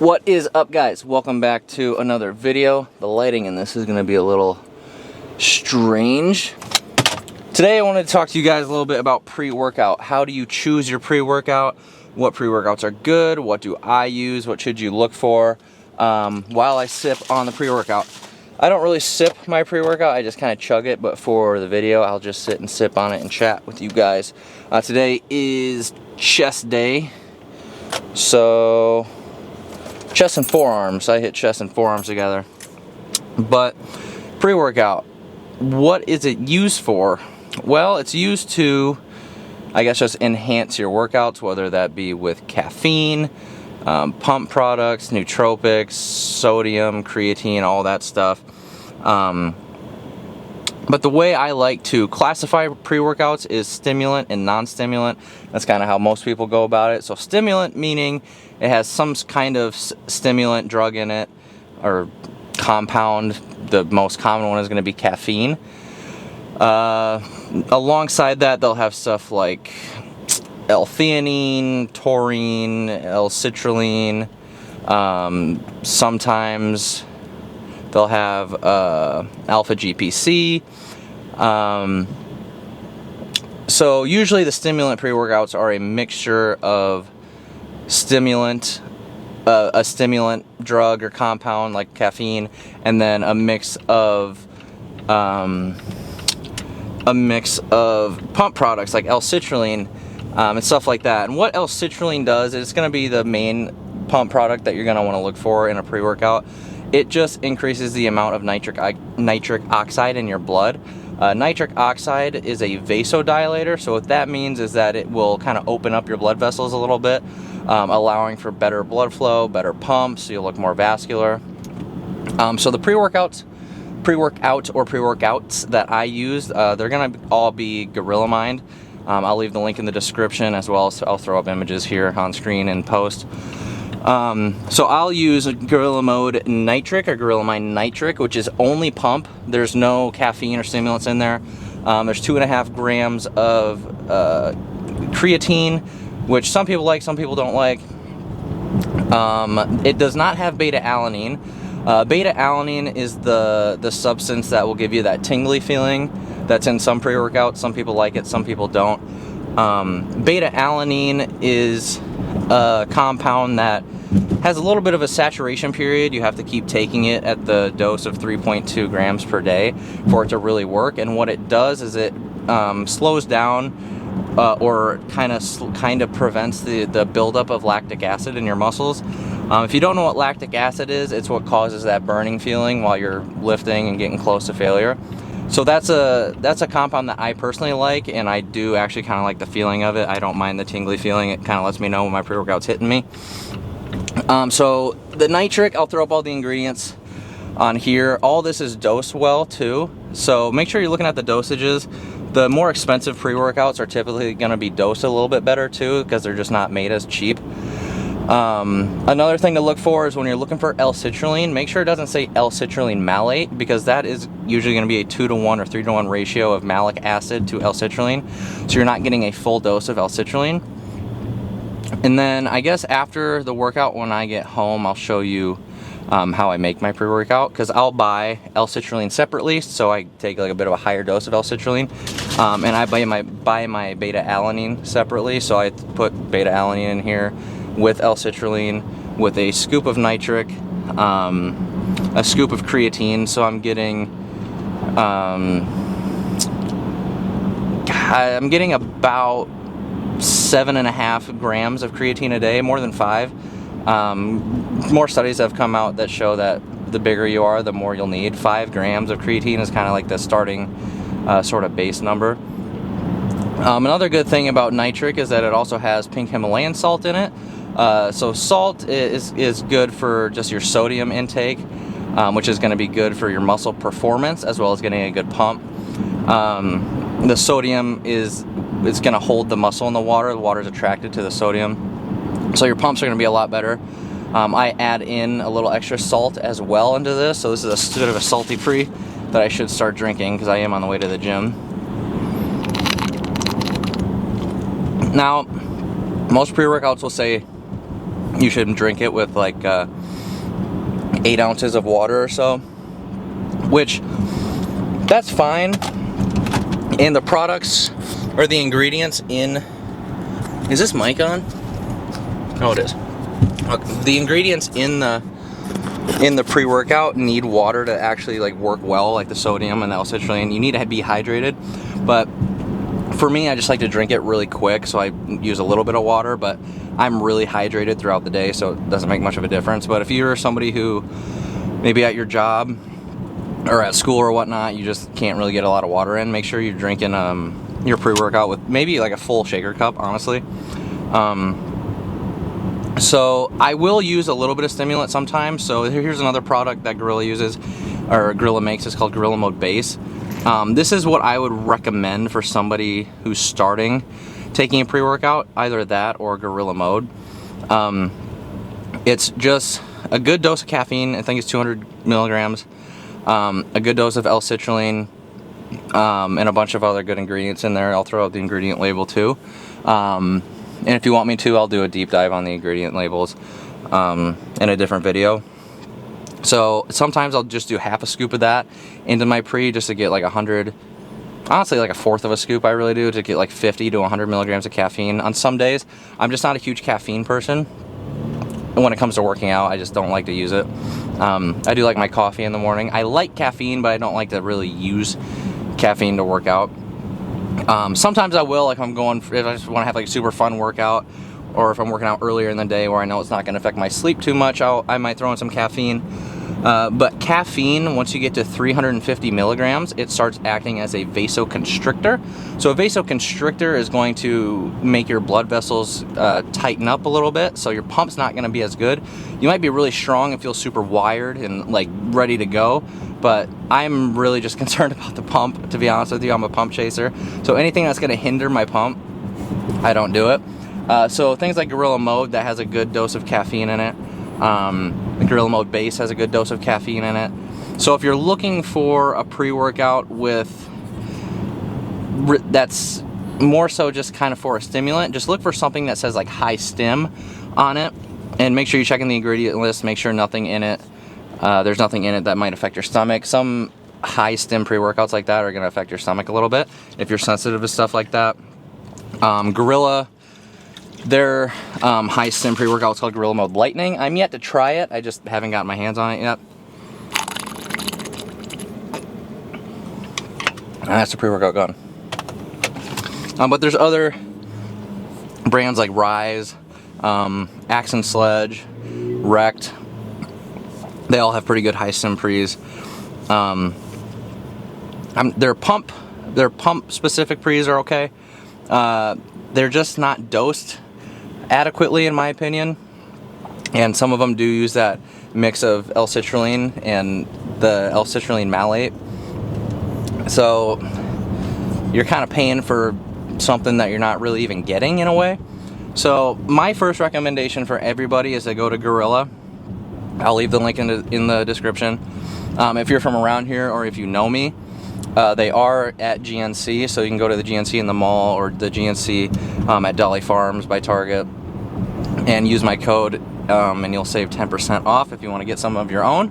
What is up, guys? Welcome back to another video. The lighting in this is going to be a little strange. Today I wanted to talk to you guys a little bit about pre-workout. How do you choose your pre-workout? What pre-workouts are good? What do I use? What should you look for while I sip on the pre-workout? I don't really sip my pre-workout, I just kind of chug it, but for the video I'll just sit and sip on it and chat with you guys. Today is chest day, so chest and forearms. I hit chest and forearms together. But pre-workout, what is it used for? Well, it's used to, I guess, just enhance your workouts, whether that be with caffeine, pump products, nootropics, sodium, creatine, all that stuff. But the way I like to classify pre-workouts is stimulant and non-stimulant. That's kind of how most people go about it. So stimulant meaning it has some kind of stimulant drug in it or compound. The most common one is going to be caffeine. Alongside that, they'll have stuff like L-theanine, taurine, L-citrulline. Sometimes they'll have alpha GPC. So usually the stimulant pre-workouts are a mixture of stimulant, a stimulant drug or compound like caffeine, and then a mix of pump products like L-citrulline and stuff like that. And what L-citrulline does, it's going to be the main pump product that you're going to want to look for in a pre-workout. It just increases the amount of nitric oxide in your blood. Nitric oxide is a vasodilator, so what that means is that it will kind of open up your blood vessels a little bit, allowing for better blood flow, better pumps, so you'll look more vascular. So the pre-workouts or pre-workouts that I use, they're going to all be Gorilla Mind. I'll leave the link in the description, as well as I'll throw up images here on screen and post. So I'll use Gorilla Mode Nitric or Gorilla Mind Nitric, which is only pump. There's no caffeine or stimulants in there. There's 2.5 grams of creatine, which some people like, some people don't like. It does not have beta-alanine. Beta-alanine is the substance that will give you that tingly feeling that's in some pre-workouts. Some people like it, some people don't. Beta-alanine is a compound that has a little bit of a saturation period. You have to keep taking it at the dose of 3.2 grams per day for it to really work. And what it does is it slows down or kind of prevents the buildup of lactic acid in your muscles. If you don't know what lactic acid is, it's what causes that burning feeling while you're lifting and getting close to failure. So that's a compound that I personally like, and I do actually kind of like the feeling of it. I don't mind the tingly feeling. It kind of lets me know when my pre-workout's hitting me. So the nitric, I'll throw up all the ingredients on here. All this is dosed well too, so make sure you're looking at the dosages. The more expensive pre-workouts are typically going to be dosed a little bit better too, because they're just not made as cheap. Another thing to look for is when you're looking for L-citrulline, make sure it doesn't say L-citrulline malate, because that is usually going to be a 2-to-1 or 3-to-1 ratio of malic acid to L-citrulline, so you're not getting a full dose of L-citrulline. And then I guess after the workout, when I get home, I'll show you how I make my pre-workout, because I'll buy L-citrulline separately, so I take like a bit of a higher dose of L-citrulline, and I buy my beta-alanine separately, so I put beta-alanine in here with L-citrulline, with a scoop of nitric, a scoop of creatine, so I'm getting about 7.5 grams of creatine a day, more than 5. More studies have come out that show that the bigger you are, the more you'll need. 5 grams of creatine is kind of like the starting sort of base number. Another good thing about nitric is that it also has pink Himalayan salt in it. So salt is good for just your sodium intake, which is going to be good for your muscle performance as well as getting a good pump. The sodium is going to hold the muscle in the water. The water is attracted to the sodium, so your pumps are going to be a lot better. I add in a little extra salt as well into this, so this is a bit of a salty pre that I should start drinking because I am on the way to the gym. Now, most pre-workouts will say you should drink it with like 8 ounces of water or so, which that's fine. And the products or the ingredients in, is this mic on? Oh, it is. The ingredients in the pre-workout need water to actually like work well, like the sodium and the L-citrulline. You need to be hydrated, but for me, I just like to drink it really quick, so I use a little bit of water, but I'm really hydrated throughout the day, so it doesn't make much of a difference. But if you're somebody who maybe at your job or at school or whatnot, you just can't really get a lot of water in, make sure you're drinking your pre-workout with maybe like a full shaker cup, honestly. So I will use a little bit of stimulant sometimes. So here's another product that Gorilla uses, or Gorilla makes. It's called Gorilla Mode Base. This is what I would recommend for somebody who's starting taking a pre-workout, either that or Gorilla Mode. It's just a good dose of caffeine. I think it's 200 milligrams. A good dose of L-citrulline, and a bunch of other good ingredients in there. I'll throw out the ingredient label too. And if you want me to, I'll do a deep dive on the ingredient labels in a different video. So sometimes I'll just do half a scoop of that into my pre, just to get like 100, honestly like a fourth of a scoop I really do, to get like 50 to 100 milligrams of caffeine. On some days, I'm just not a huge caffeine person. When it comes to working out, I just don't like to use it. I do like my coffee in the morning. I like caffeine, but I don't like to really use caffeine to work out. Sometimes I will, like if I just want to have like a super fun workout, or if I'm working out earlier in the day where I know it's not going to affect my sleep too much, I might throw in some caffeine. But caffeine, once you get to 350 milligrams, it starts acting as a vasoconstrictor. So a vasoconstrictor is going to make your blood vessels tighten up a little bit, so your pump's not going to be as good. You might be really strong and feel super wired and like ready to go, but I'm really just concerned about the pump, to be honest with you. I'm a pump chaser, so anything that's going to hinder my pump, I don't do it. So things like Gorilla Mode, that has a good dose of caffeine in it. The Gorilla Mode Base has a good dose of caffeine in it. So if you're looking for a pre-workout that's more so just kind of for a stimulant, just look for something that says like high stim on it, and make sure you're checking the ingredient list. Make sure nothing in it, there's nothing in it that might affect your stomach. Some high stim pre-workouts like that are going to affect your stomach a little bit if you're sensitive to stuff like that. Gorilla, their high stim pre-workout is called Gorilla Mode Lightning. I'm yet to try it. I just haven't gotten my hands on it yet. And that's the pre-workout gone. But there's other brands like Rise, Axe and Sledge, Wrecked. They all have pretty good high stim pre's. Their pump specific pre's are okay. They're just not dosed adequately, in my opinion, and some of them do use that mix of L-citrulline and the L-citrulline malate, so you're kind of paying for something that you're not really even getting in a way. So my first recommendation for everybody is to go to Gorilla. I'll leave the link in the description. If you're from around here, or if you know me, they are at GNC, so you can go to the GNC in the mall, or the GNC at Dolly Farms by Target, and use my code, and you'll save 10% off if you want to get some of your own.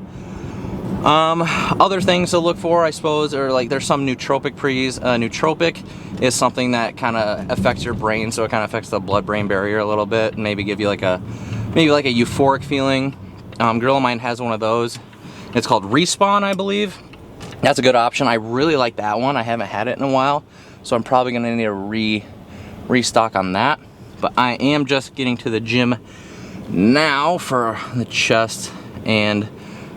Other things to look for, I suppose, are like there's some nootropic pre's. Nootropic is something that kind of affects your brain, so it kind of affects the blood-brain barrier a little bit, and maybe give you like a euphoric feeling. Gorilla Mind has one of those. It's called Respawn, I believe. That's a good option. I really like that one. I haven't had it in a while, so I'm probably going to need a restock on that. But I am just getting to the gym now for the chest and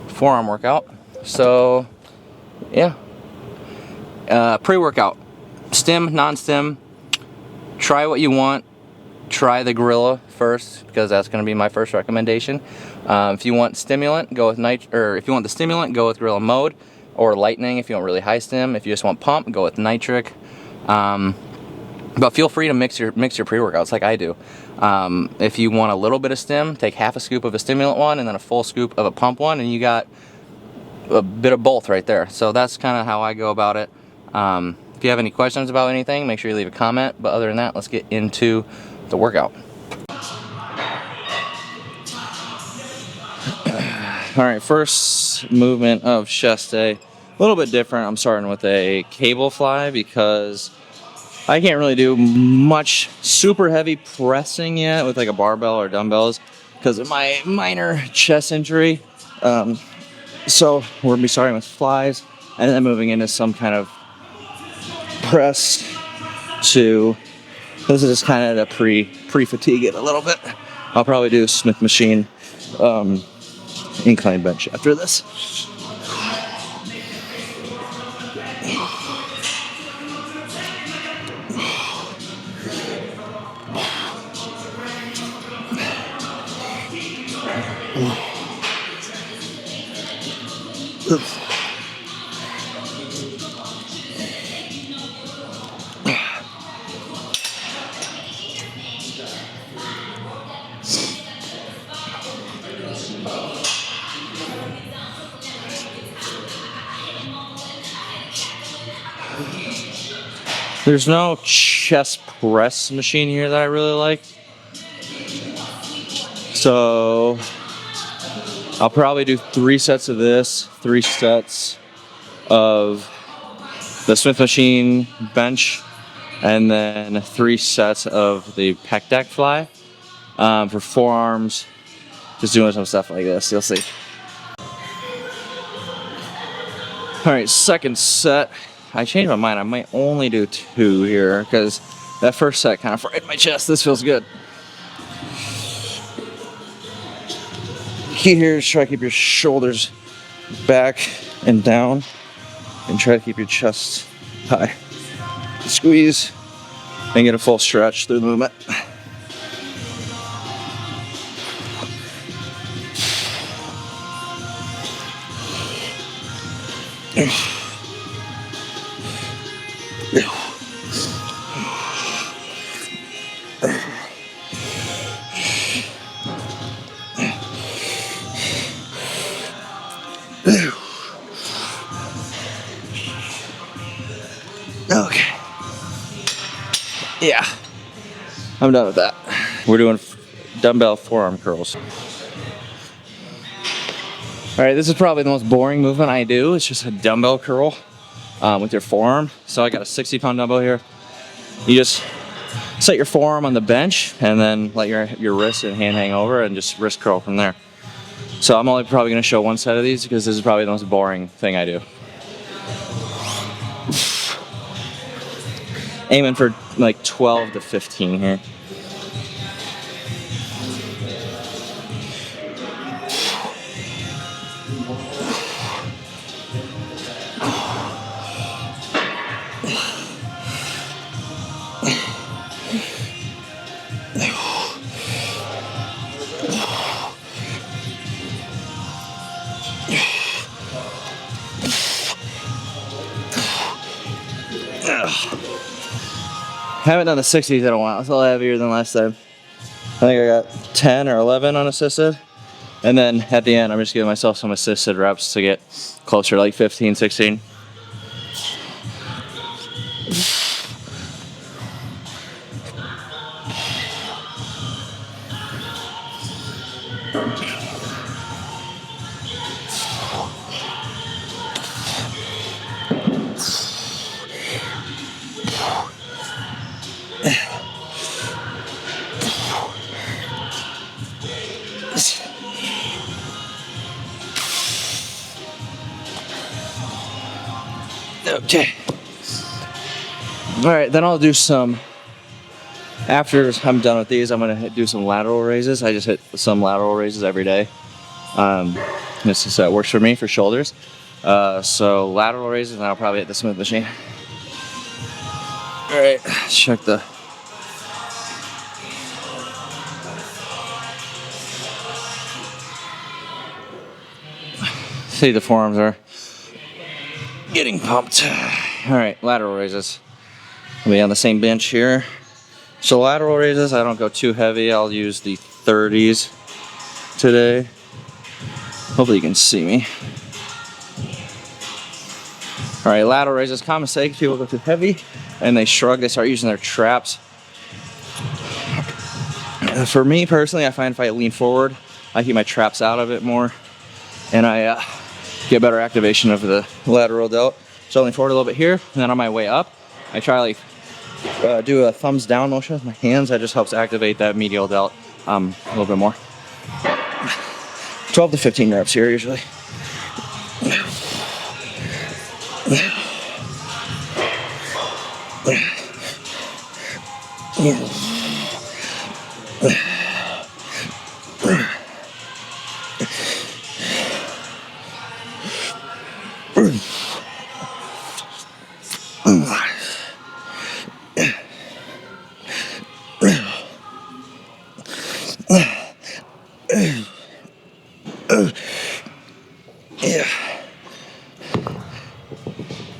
forearm workout. So, yeah. Pre-workout. Stim, non-stim. Try what you want. Try the Gorilla first, because that's going to be my first recommendation. If you want stimulant, go with if you want the stimulant, go with Gorilla Mode. Or Lightning if you want really high stim. If you just want pump, go with nitric. But feel free to mix your pre-workouts like I do. If you want a little bit of stim, take half a scoop of a stimulant one and then a full scoop of a pump one, and you got a bit of both right there. So that's kind of how I go about it. If you have any questions about anything, make sure you leave a comment. But other than that, let's get into the workout. All right, first movement of chest day, a little bit different. I'm starting with a cable fly because I can't really do much super heavy pressing yet with like a barbell or dumbbells because of my minor chest injury. So we're gonna be starting with flies and then moving into some kind of press to, this is just kind of to pre-fatigue it a little bit. I'll probably do Smith machine incline bench after this. There's no chest press machine here that I really like. So I'll probably do 3 sets of this, 3 sets of the Smith machine bench, and then 3 sets of the pec deck fly. For forearms, just doing some stuff like this, you'll see. All right, second set. I changed my mind. I might only do 2 here because that first set kind of fried my chest. This feels good. Key here is try to keep your shoulders back and down and try to keep your chest high. Squeeze and get a full stretch through the movement. Okay. Yeah. I'm done with that. We're doing dumbbell forearm curls. All right, this is probably the most boring movement I do. It's just a dumbbell curl with your forearm. So I got a 60-pound dumbbell here. You just set your forearm on the bench and then let your wrist and hand hang over and just wrist curl from there. So I'm only probably going to show 1 set of these because this is probably the most boring thing I do. Aiming for like 12 to 15 here. Haven't done the 60s in a while. It's a little heavier than last time. I think I got 10 or 11 unassisted. And then at the end, I'm just giving myself some assisted reps to get closer to like 15, 16. Okay. All right, then I'll do some, after I'm done with these, I'm gonna do some lateral raises. I just hit some lateral raises every day. This is, works for me for shoulders. So lateral raises, and I'll probably hit the Smith machine. All right, let's check the, see the forearms are getting pumped. All right, lateral raises. I'll be on the same bench here. So lateral raises, I don't go too heavy. I'll use the 30s today. Hopefully you can see me. All right, lateral raises, common mistake, people go too heavy and they shrug, they start using their traps. For me personally, I find if I lean forward, I keep my traps out of it more. and I get better activation of the lateral delt. So lean forward a little bit here, and then on my way up, I try like do a thumbs down motion with my hands. That just helps activate that medial delt a little bit more. 12 to 15 reps here usually.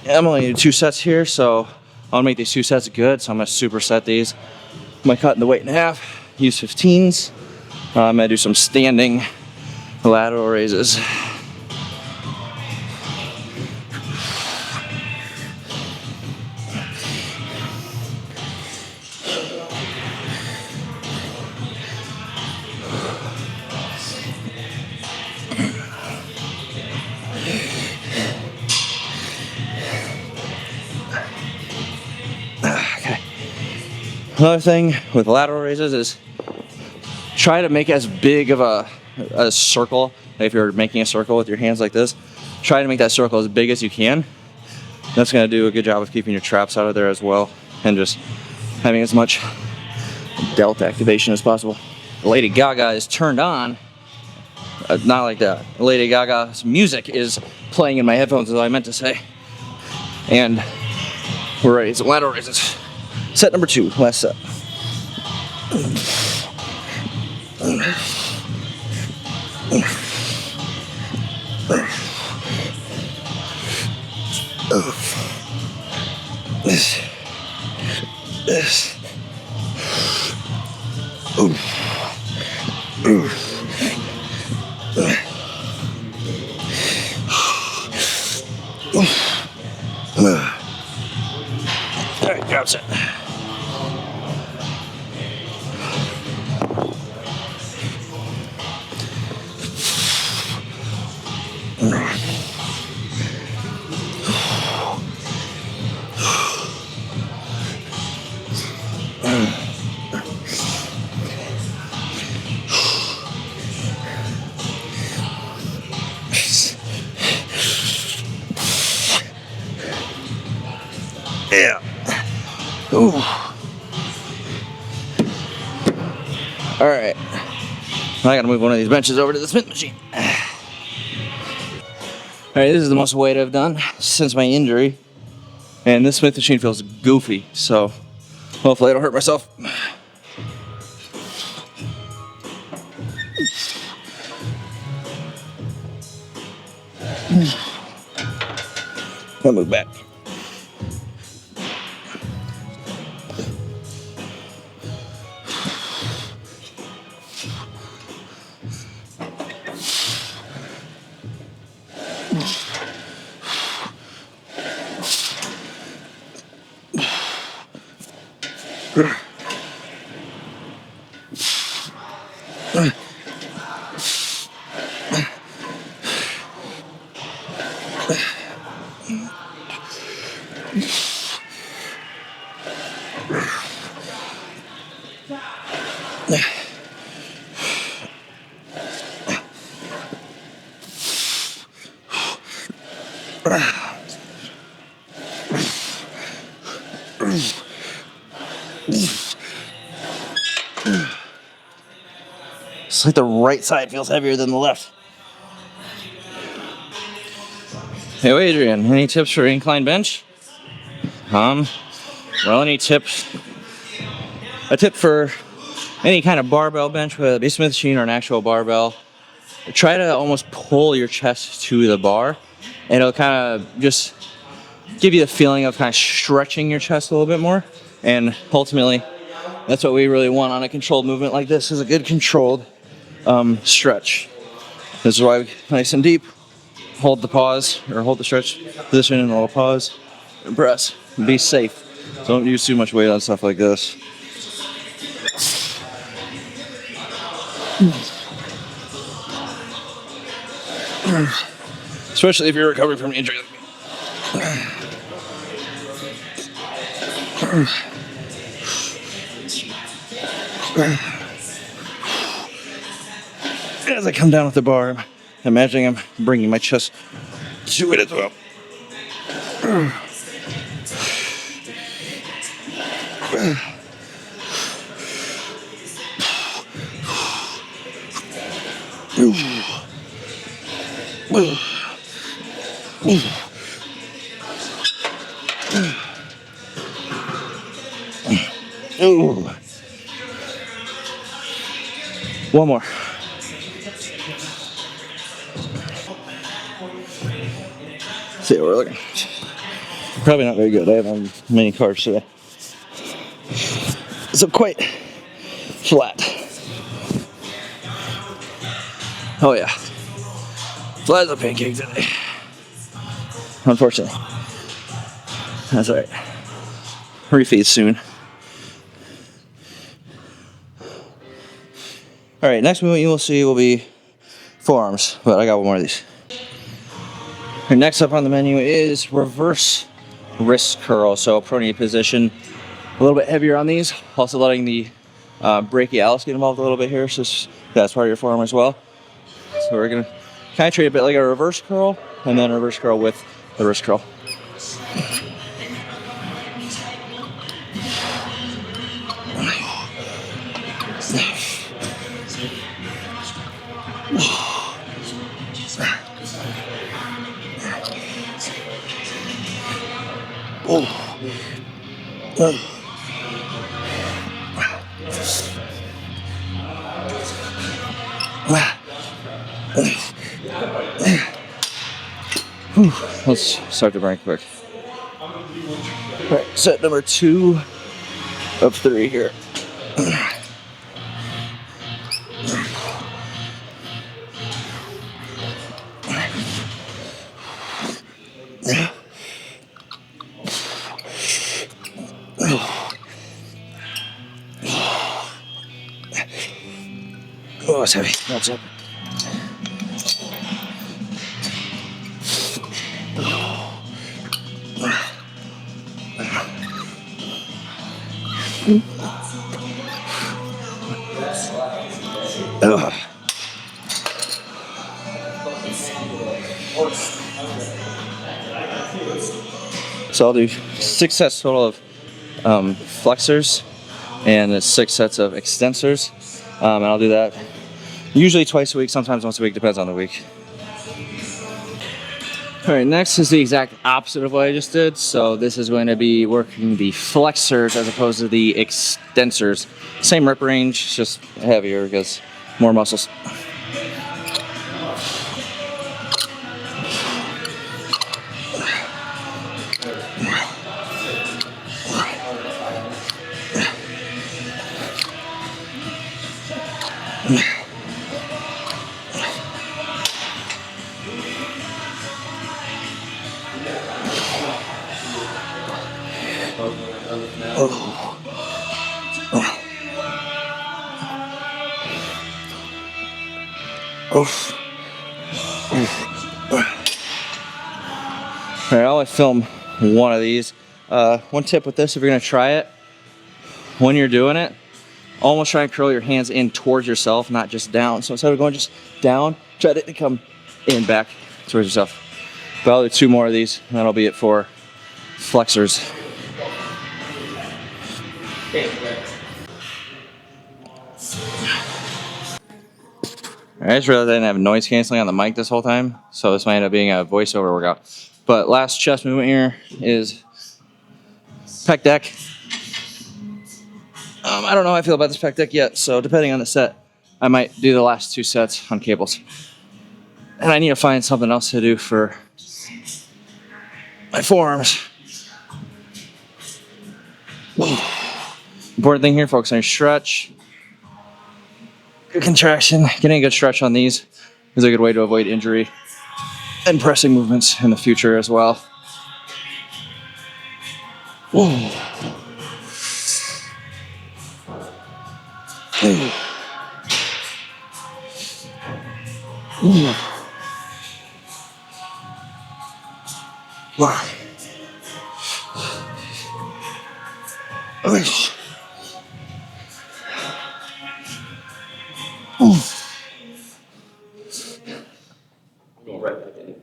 I'm only doing 2 sets here, so I want to make these 2 sets good, so I'm going to superset these. I'm going to cut the weight in half, use 15s. I'm going to do some standing lateral raises. Okay. Another thing with lateral raises is try to make as big of a circle. If you're making a circle with your hands like this, try to make that circle as big as you can. That's going to do a good job of keeping your traps out of there as well, and just having as much delt activation as possible. Lady Gaga is turned on. Not like that. Lady Gaga's music is playing in my headphones, is what I meant to say. And we're ready. So lateral raises. Set number 2, last set. All right, drop set. Yeah. Ooh. All right. I gotta move one of these benches over to the Smith machine. All right, this is the most weight I've done since my injury, and this Smith machine feels goofy, so hopefully I don't hurt myself. I'll move back. It's like the right side feels heavier than the left. Hey, Adrian, any tips for incline bench? Well, any tips? A tip for any kind of barbell bench, whether it be a Smith machine or an actual barbell, try to almost pull your chest to the bar, and it'll kind of just give you the feeling of kind of stretching your chest a little bit more. And ultimately, that's what we really want on a controlled movement like this, is a good controlled stretch. This is why we nice and deep. Hold the pause, or hold the stretch position and a little pause. And press. Be safe. Don't use too much weight on stuff like this. Especially if you're recovering from injury like me. As I come down with the bar, I'm imagining I'm bringing my chest to it as well. Ooh. One more. See how we're looking. Probably not very good. I haven't many carbs today. So quite flat. Oh yeah. Flat as a pancake today. Unfortunately. That's alright. Refeed soon. Alright, next movement you will see will be forearms, but I got one more of these. And next up on the menu is reverse wrist curl. So pronate position, a little bit heavier on these, also letting the brachialis get involved a little bit here, so that's part of your forearm as well. So we're gonna kind of treat it a bit like a reverse curl, and then reverse curl with the wrist curl. Let's start the burn quick. All right, set number 2 of 3 here. Oh, it's heavy. That's up. So I'll do 6 sets total of flexors and 6 sets of extensors, and I'll do that usually twice a week, sometimes once a week, depends on the week. All right, next is the exact opposite of what I just did. So this is going to be working the flexors as opposed to the extensors. Same rep range, just heavier because more muscles. All right, I'll film one of these. One tip with this, if you're gonna try it, when you're doing it, almost try and curl your hands in towards yourself, not just down. So instead of going just down, try to come in back towards yourself. But I'll do 2 more of these, and that'll be it for flexors. I just realized I didn't have noise canceling on the mic this whole time, so this might end up being a voiceover workout. But last chest movement here is pec deck. I don't know how I feel about this pec deck yet, so depending on the set, I might do the last 2 sets on cables. And I need to find something else to do for my forearms. Important thing here, focus on your stretch. Good contraction. Getting a good stretch on these is a good way to avoid injury and pressing movements in the future as well. Whoa. Wow. Go right back in.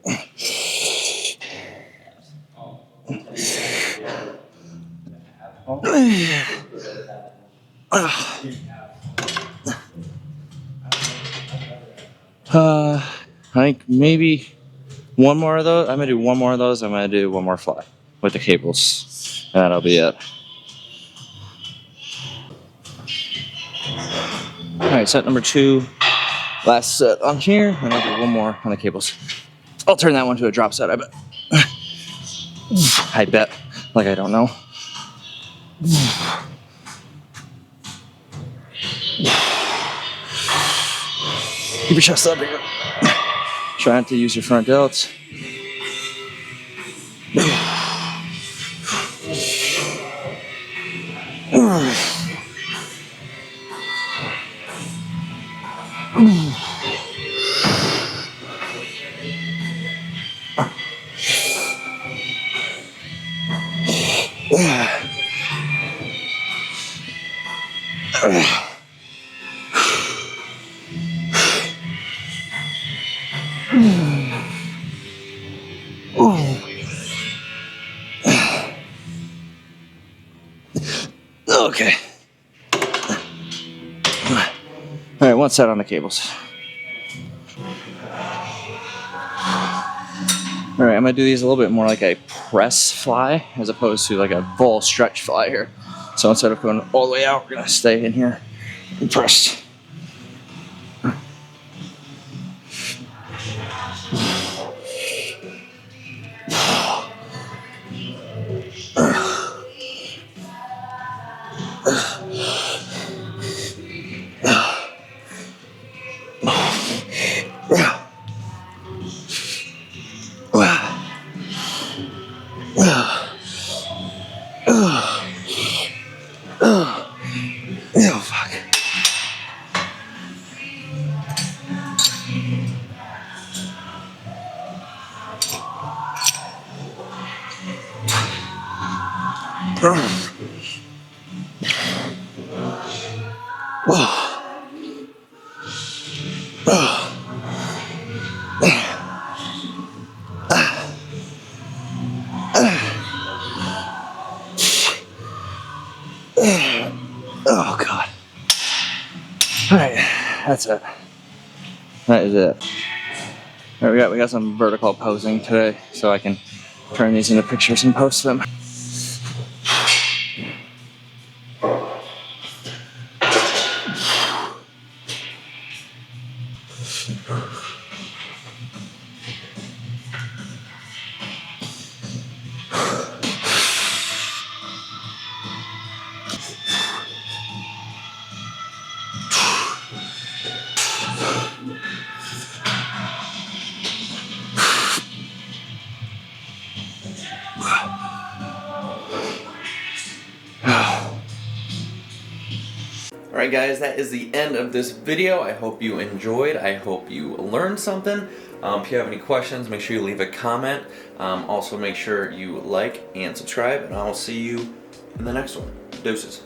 I think maybe one more of those. I'm gonna do one more of those. I'm gonna do one more fly with the cables. And that'll be it. All right, set number 2. Last set on here, and I'll do one more on the cables. I'll turn that one to a drop set, I bet. I bet. Like I don't know. Keep your chest up here. Try not to use your front delts. Okay. All right, one set on the cables. All right, I'm gonna do these a little bit more like a press fly as opposed to like a full stretch fly here. So instead of going all the way out, we're gonna stay in here and press. Oh, fuck. Oh, God. All right, that's it. That is it. All right, we got some vertical posing today, so I can turn these into pictures and post them. Alright guys, that is the end of this video. I hope you enjoyed. I hope you learned something. If you have any questions, make sure you leave a comment. Also make sure you like and subscribe, and I will see you in the next one. Deuces.